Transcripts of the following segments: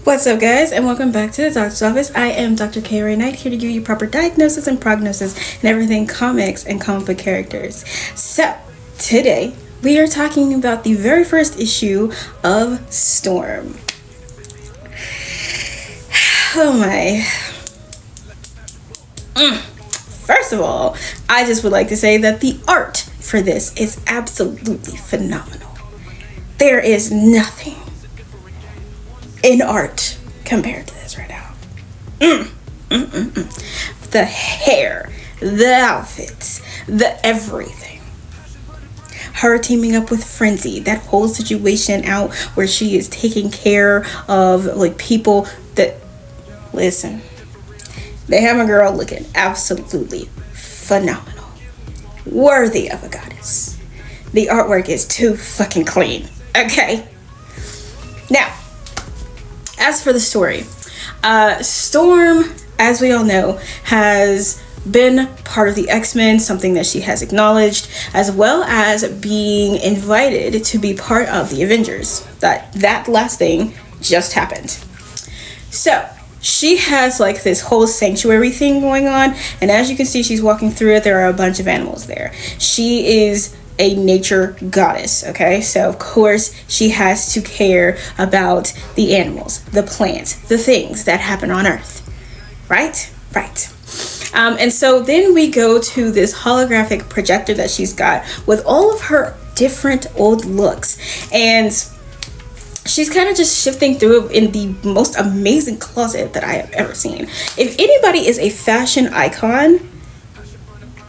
What's up, guys, and welcome back to the doctor's office. I am Dr. K. Ray Knight, here to give you proper diagnosis and prognosis and everything comics and comic book characters. So, today we are talking about the very first issue of Storm. Oh my. First of all, I just would like to say that the art for this is absolutely phenomenal. There is nothing in art compared to this right now. The hair, the outfits, the everything. Her teaming up with Frenzy, that whole situation out where she is taking care of like people that, listen, they have a girl looking absolutely phenomenal, worthy of a goddess. The artwork is too fucking clean. Okay, now as for the story, Storm, as we all know, has been part of the X-Men, something that she has acknowledged, as well as being invited to be part of the Avengers. That last thing just happened. So she has like this whole sanctuary thing going on, and as you can see, she's walking through it. There are a bunch of animals there. She is a nature goddess, okay? So of course she has to care about the animals, the plants, the things that happen on Earth, right? And so then we go to this holographic projector that she's got with all of her different old looks, and she's kind of just shifting through it in the most amazing closet that I have ever seen. If anybody is a fashion icon,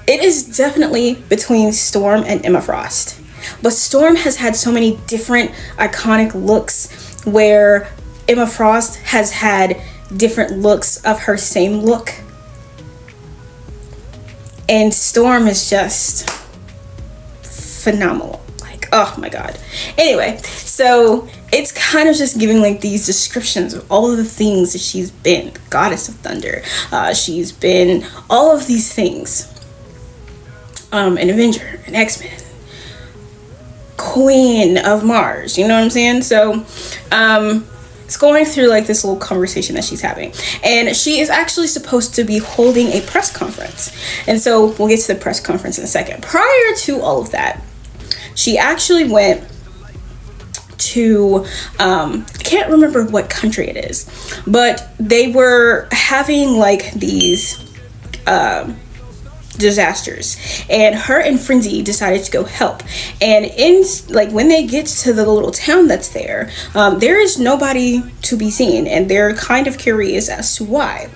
it is definitely between Storm and Emma Frost. But Storm has had so many different iconic looks where Emma Frost has had different looks of her same look. And Storm is just phenomenal. Like, oh my god. Anyway, so it's kind of just giving like these descriptions of all of the things that she's been. Goddess of Thunder. She's been all of these things. An Avenger, an X-Men, Queen of Mars, you know what I'm saying? So it's going through like this little conversation that she's having, and she is actually supposed to be holding a press conference, and so we'll get to the press conference in a second. Prior to all of that, she actually went to I can't remember what country it is, but they were having like these disasters, and her and Frenzy decided to go help. And in like when they get to the little town that's there, there is nobody to be seen, and they're kind of curious as to why.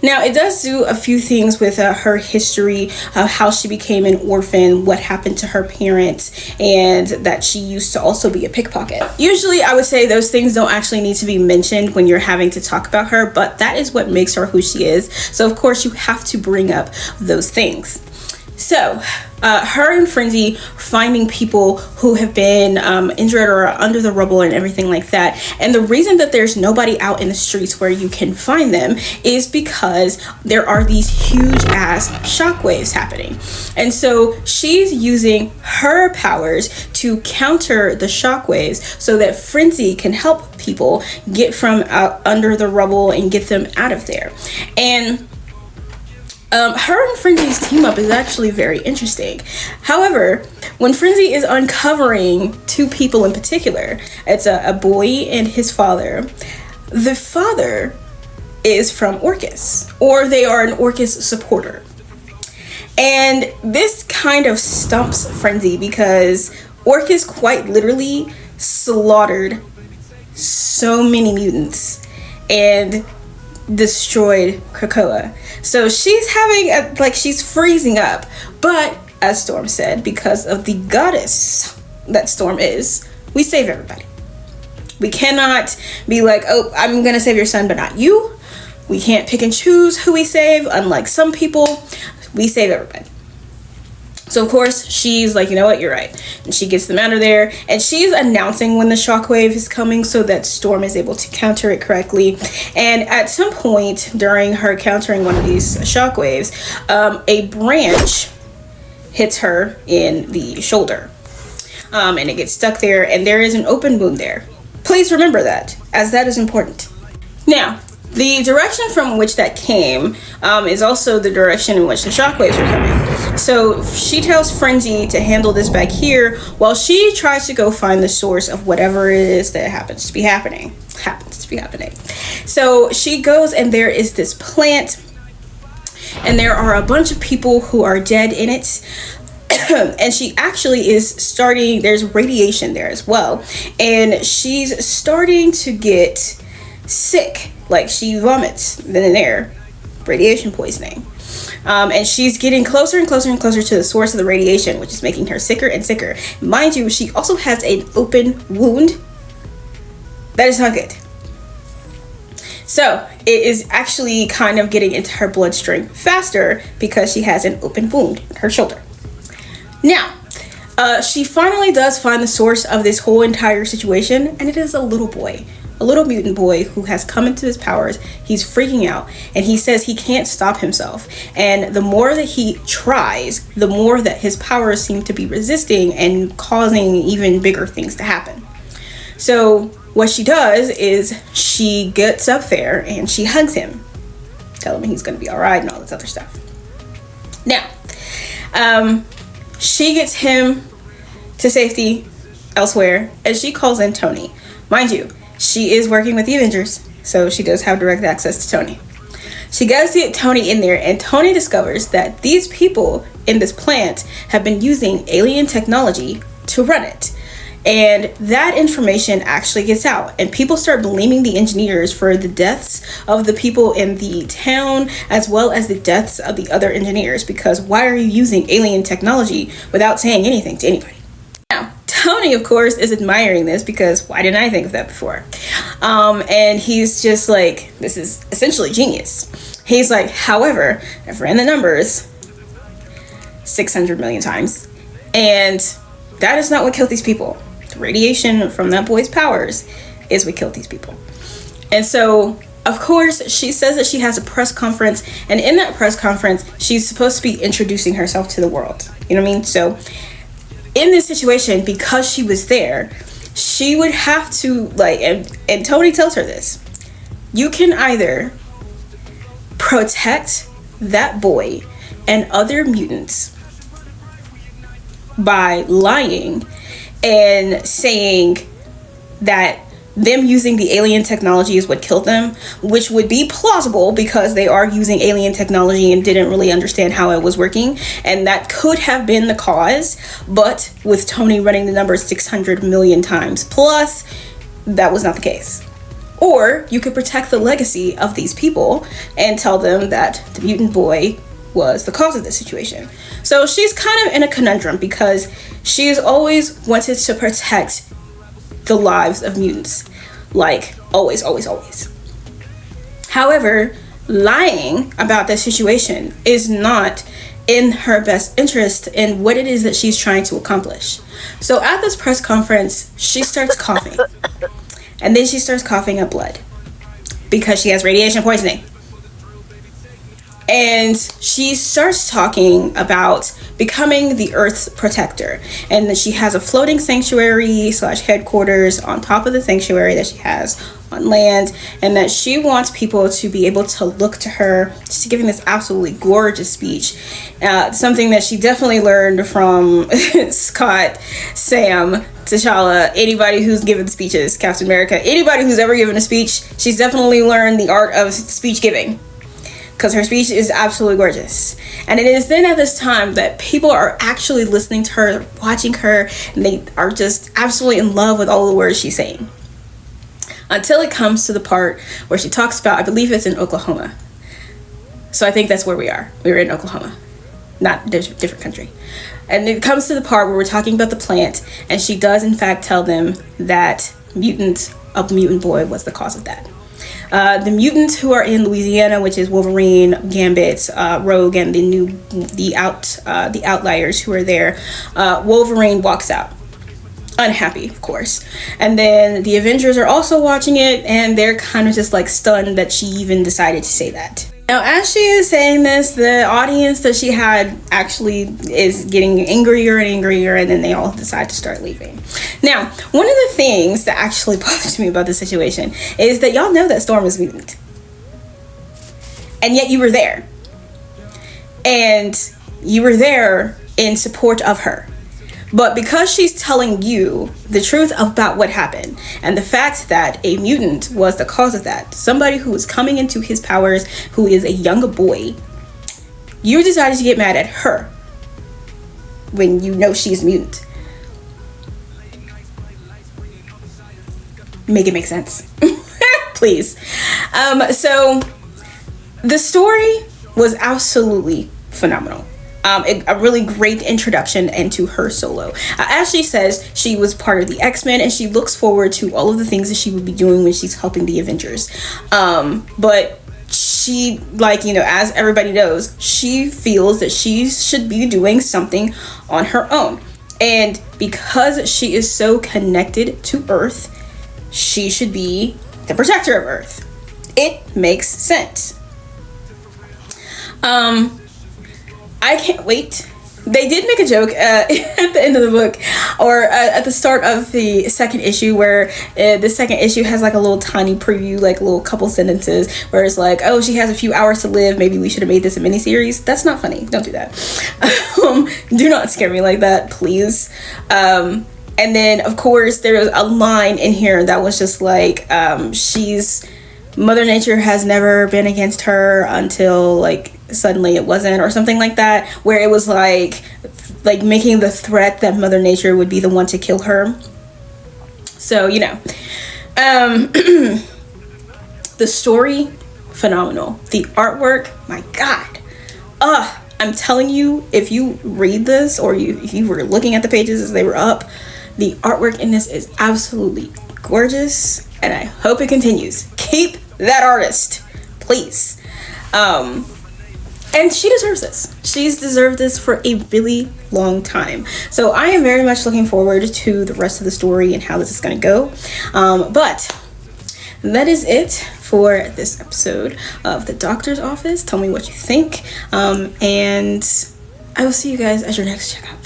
Now, it does do a few things with her history, how she became an orphan, what happened to her parents, and that she used to also be a pickpocket. Usually, I would say those things don't actually need to be mentioned when you're having to talk about her, but that is what makes her who she is. So, of course, you have to bring up those things. So, her and Frenzy finding people who have been injured or under the rubble and everything like that. And the reason that there's nobody out in the streets where you can find them is because there are these huge ass shockwaves happening. And so she's using her powers to counter the shockwaves so that Frenzy can help people get from out under the rubble and get them out of there. And her and Frenzy's team up is actually very interesting. However, when Frenzy is uncovering two people in particular, it's a boy and his father. The father is from Orcus, or they are an Orcus supporter. And this kind of stumps Frenzy because Orcus quite literally slaughtered so many mutants and destroyed Krakoa. So she's having she's freezing up, but as Storm said, because of the goddess that Storm is, we save everybody. We cannot be like, oh, I'm gonna save your son but not you. We can't pick and choose who we save, unlike some people. We save everybody. So of course she's like, you know what, you're right, and she gets them out of there, and she's announcing when the shockwave is coming so that Storm is able to counter it correctly. And at some point during her countering one of these shockwaves, a branch hits her in the shoulder, and it gets stuck there, and there is an open wound there. Please remember that, as that is important. Now, the direction from which that came is also the direction in which the shockwaves are coming. So she tells Frenzy to handle this back here while she tries to go find the source of whatever it is that happens to be happening. So she goes, and there is this plant, and there are a bunch of people who are dead in it. And she actually is starting, there's radiation there as well, and she's starting to get sick. Like, she vomits then and there, radiation poisoning. And she's getting closer and closer and closer to the source of the radiation, which is making her sicker and sicker. Mind you, she also has an open wound. That is not good. So it is actually kind of getting into her bloodstream faster because she has an open wound in her shoulder. Now, she finally does find the source of this whole entire situation, and it is a little boy. A little mutant boy who has come into his powers. He's freaking out, and he says he can't stop himself. And the more that he tries, the more that his powers seem to be resisting and causing even bigger things to happen. So what she does is she gets up there and she hugs him, telling him he's going to be all right and all this other stuff. Now, she gets him to safety elsewhere, and she calls in Tony. Mind you, she is working with the Avengers, so she does have direct access to Tony. She goes to get Tony in there, and Tony discovers that these people in this plant have been using alien technology to run it. And that information actually gets out, and people start blaming the engineers for the deaths of the people in the town, as well as the deaths of the other engineers, because why are you using alien technology without saying anything to anybody? Now, Tony, of course, is admiring this because why didn't I think of that before? And he's just like, this is essentially genius. He's like, however, I've ran the numbers 600 million times, and that is not what killed these people. The radiation from that boy's powers is what killed these people. And so, of course, she says that she has a press conference, and in that press conference, she's supposed to be introducing herself to the world. You know what I mean? So, in this situation, because she was there, she would have to, like, and Tony tells her this, you can either protect that boy and other mutants by lying and saying that them using the alien technology is what killed them, which would be plausible because they are using alien technology and didn't really understand how it was working, and that could have been the cause. But with Tony running the numbers 600 million times plus, that was not the case. Or you could protect the legacy of these people and tell them that the mutant boy was the cause of this situation. So she's kind of in a conundrum because she's always wanted to protect the lives of mutants. Like, always, always, always. However, lying about this situation is not in her best interest in what it is that she's trying to accomplish. So at this press conference, she starts coughing. And then she starts coughing up blood because she has radiation poisoning. And she starts talking about becoming the Earth's protector. And that she has a floating sanctuary / headquarters on top of the sanctuary that she has on land. And that she wants people to be able to look to her. She's giving this absolutely gorgeous speech. Something that she definitely learned from Scott, Sam, T'Challa, anybody who's given speeches, Captain America, anybody who's ever given a speech, she's definitely learned the art of speech giving. Because her speech is absolutely gorgeous. And it is then at this time that people are actually listening to her, watching her, and they are just absolutely in love with all the words she's saying. Until it comes to the part where she talks about, I believe it's in Oklahoma. So I think that's where we are. We're in Oklahoma, not a different country. And it comes to the part where we're talking about the plant, and she does in fact tell them that a mutant boy was the cause of that. The mutants who are in Louisiana, which is Wolverine, Gambit, Rogue, and the outliers who are there, Wolverine walks out, unhappy, of course. And then the Avengers are also watching it, and they're kind of just like stunned that she even decided to say that. Now, as she is saying this, the audience that she had actually is getting angrier and angrier, and then they all decide to start leaving. Now, one of the things that actually bothers me about this situation is that y'all know that Storm is mutant. And yet you were there. And you were there in support of her. But because she's telling you the truth about what happened and the fact that a mutant was the cause of that, somebody who was coming into his powers, who is a younger boy, you decided to get mad at her when you know she's mutant. Make it make sense. Please. So the story was absolutely phenomenal. A really great introduction into her solo. As she says, she was part of the X-Men, and she looks forward to all of the things that she would be doing when she's helping the Avengers. But she, like, you know, as everybody knows, she feels that she should be doing something on her own. And because she is so connected to Earth, she should be the protector of Earth. It makes sense. I can't wait. They did make a joke at the end of the book, or at the start of the second issue, where the second issue has like a little tiny preview, like a little couple sentences, where it's like, oh, she has a few hours to live. Maybe we should have made this a miniseries. That's not funny. Don't do that. Do not scare me like that, please. And then, of course, there's a line in here that was just like, Mother Nature has never been against her until, like, suddenly it wasn't, or something like that, where it was like making the threat that Mother Nature would be the one to kill her. So, you know, the story, phenomenal. The artwork, my God. I'm telling you, if you read this, or if you were looking at the pages as they were up, the artwork in this is absolutely gorgeous, and I hope it continues. Keep that artist, please. And she deserves this. She's deserved this for a really long time. So I am very much looking forward to the rest of the story and how this is going to go. But that is it for this episode of The Doctor's Office. Tell me what you think. And I will see you guys at your next checkup.